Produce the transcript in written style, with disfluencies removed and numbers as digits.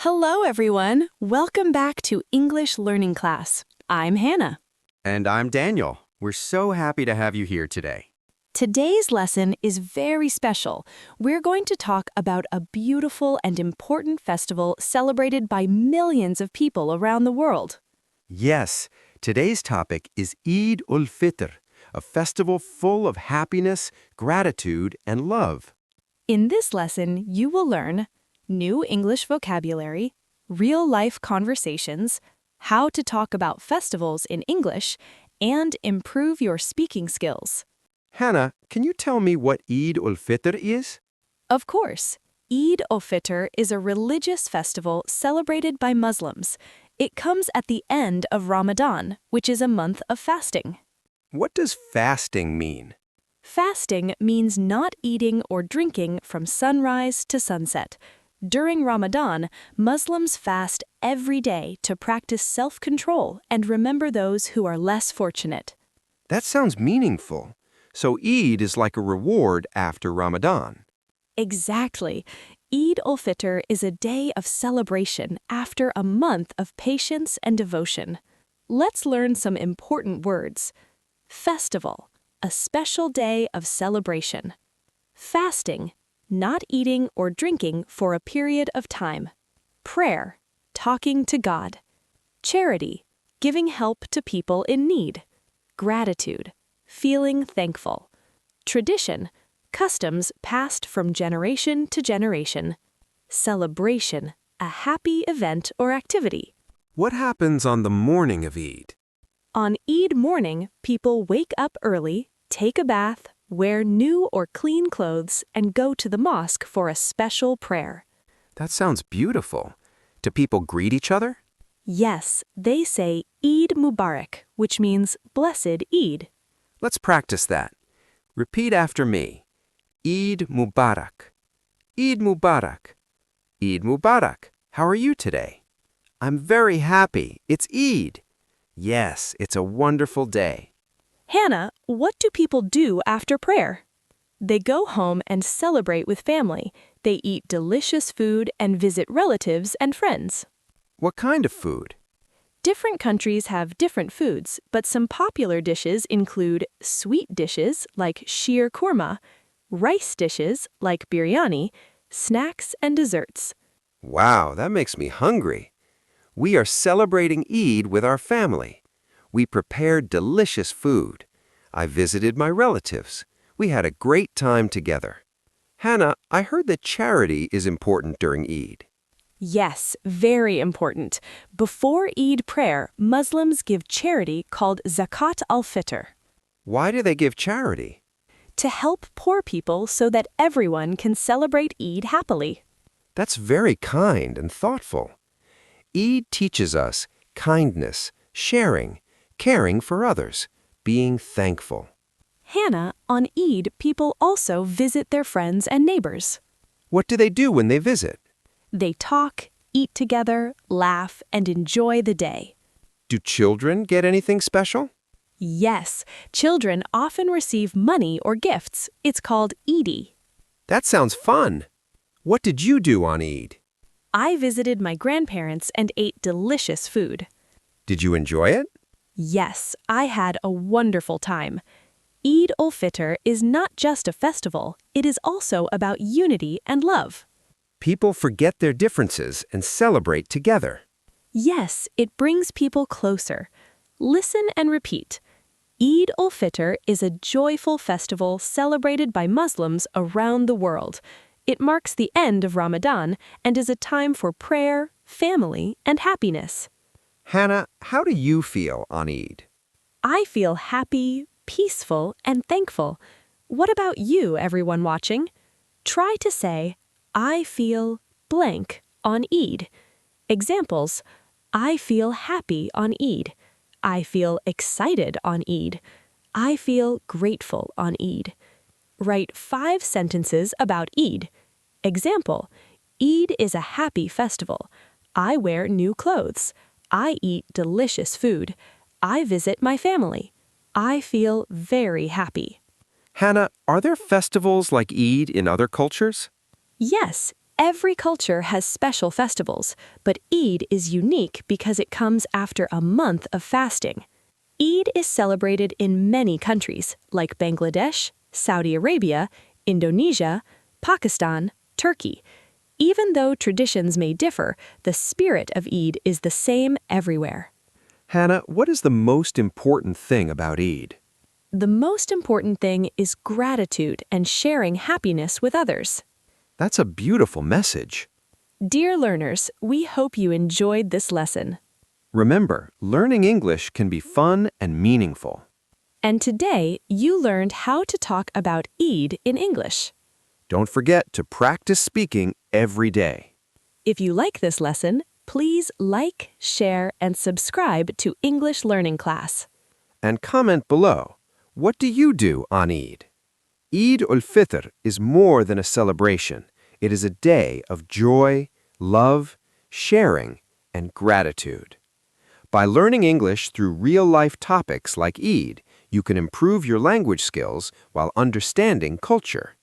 Hello, everyone. Welcome back to English Learning Class. I'm Hannah. And I'm Daniel. We're so happy to have you here today. Today's lesson is very special. We're going to talk about a beautiful and important festival celebrated by millions of people around the world. Yes, today's topic is ul-Fitr, a festival full of happiness, gratitude, and love. In this lesson, you will learn new English vocabulary, real-life conversations, how to talk about festivals in English, and improve your speaking skills. Hannah, can you tell me what Eid ul-Fitr is? Of course, Eid ul-Fitr is a religious festival celebrated by Muslims. It comes at the end of Ramadan, which is a month of fasting. What does fasting mean? Fasting means not eating or drinking from sunrise to sunset. During Ramadan, Muslims fast every day to practice self-control and remember those who are less fortunate. That sounds meaningful. So Eid is like a reward after Ramadan. Exactly. Eid ul-Fitr is a day of celebration after a month of patience and devotion. Let's learn some important words. Festival, a special day of celebration. Fasting, not eating or drinking for a period of time. Prayer, talking to God. Charity, giving help to people in need. Gratitude, feeling thankful. Tradition, customs passed from generation to generation. Celebration, a happy event or activity. What happens on the morning of Eid? On Eid morning, people wake up early, take a bath, wear new or clean clothes, and go to the mosque for a special prayer. That sounds beautiful. Do people greet each other? Yes, they say Eid Mubarak, which means Blessed Eid. Let's practice that. Repeat after me. Eid Mubarak. Eid Mubarak. Eid Mubarak. How are you today? I'm very happy. It's Eid. Yes, it's a wonderful day. Hannah, what do people do after prayer? They go home and celebrate with family. They eat delicious food and visit relatives and friends. What kind of food? Different countries have different foods, but some popular dishes include sweet dishes like sheer kurma, rice dishes like biryani, snacks and desserts. Wow, that makes me hungry. We are celebrating Eid with our family. We prepared delicious food. I visited my relatives. We had a great time together. Hannah, I heard that charity is important during Eid. Yes, very important. Before Eid prayer, Muslims give charity called Zakat al-Fitr. Why do they give charity? To help poor people so that everyone can celebrate Eid happily. That's very kind and thoughtful. Eid teaches us kindness, sharing, caring for others, being thankful. Hannah, on Eid, people also visit their friends and neighbors. What do they do when they visit? They talk, eat together, laugh, and enjoy the day. Do children get anything special? Yes, children often receive money or gifts. It's called Eid. That sounds fun. What did you do on Eid? I visited my grandparents and ate delicious food. Did you enjoy it? Yes, I had a wonderful time. Eid ul-Fitr is not just a festival, it is also about unity and love. People forget their differences and celebrate together. Yes, it brings people closer. Listen and repeat. Eid ul-Fitr is a joyful festival celebrated by Muslims around the world. It marks the end of Ramadan and is a time for prayer, family, and happiness. Hannah, how do you feel on Eid? I feel happy, peaceful, and thankful. What about you, everyone watching? Try to say, I feel blank on Eid. Examples, I feel happy on Eid. I feel excited on Eid. I feel grateful on Eid. Write 5 sentences about Eid. Example, Eid is a happy festival. I wear new clothes. I eat delicious food. I visit my family. I feel very happy. Hannah, are there festivals like Eid in other cultures? Yes, Every culture has special festivals, but Eid is unique because it comes after a month of fasting. Eid is celebrated in many countries, like Bangladesh, Saudi Arabia, Indonesia, Pakistan, Turkey. Even though traditions may differ, the spirit of Eid is the same everywhere. Hannah, what is the most important thing about Eid? The most important thing is gratitude and sharing happiness with others. That's a beautiful message. Dear learners, we hope you enjoyed this lesson. Remember, learning English can be fun and meaningful. And today, you learned how to talk about Eid in English. Don't forget to practice speaking every day. If you like this lesson, please like, share, and subscribe to English Learning Class. And comment below, what do you do on Eid? Eid ul-Fitr is more than a celebration. It is a day of joy, love, sharing, and gratitude. By learning English through real-life topics like Eid, you can improve your language skills while understanding culture.